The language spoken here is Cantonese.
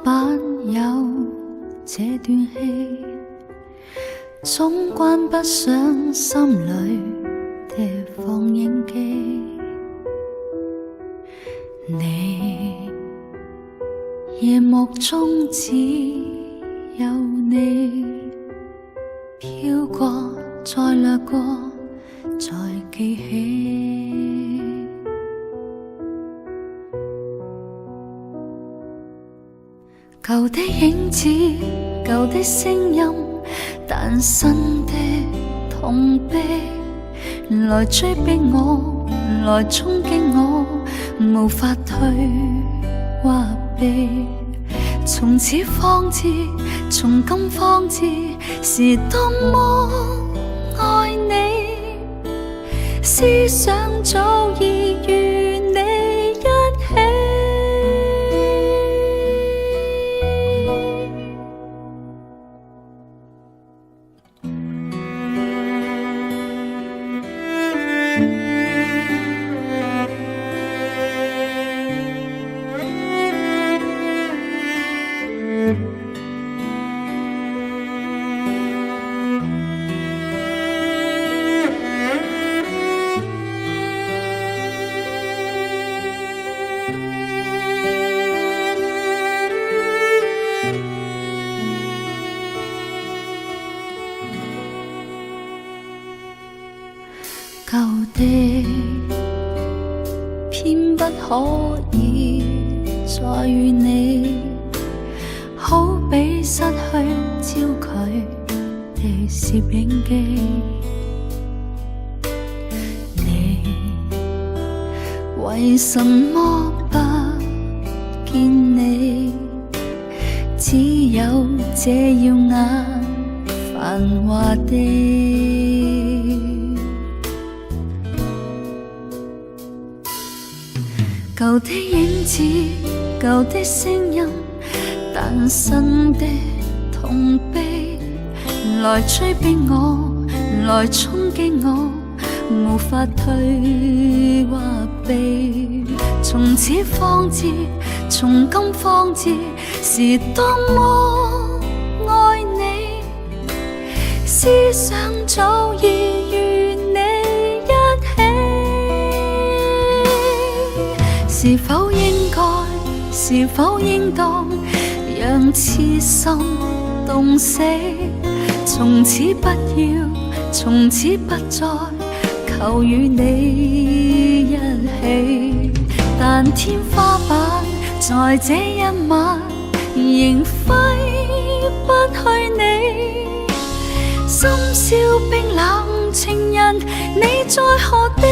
板有這段戲，總關不上心裏的放映機。你夜幕中只有你，飄過再掠過再記起。舊的影子，舊的聲音，誕生的痛悲，來追逼我，來衝擊我，無法退或避。從此方知，從今方知，是多麼愛你，思想早已與你一起。舊的偏不可以再與你，好比失去焦距的攝影機。你為什麼不見你？只有這耀眼繁華的舊的影子，舊的聲音，誕生的痛悲，來追逼我，來衝擊我，無法退或避。從此方知，從今方知，是多麼愛你，思想早已與你一起。是否應該，是否應當，讓痴心凍死？從此不要，從此不再求與你一起。但天花板在這一晚仍揮不去你，深宵冰冷情人，你在何地？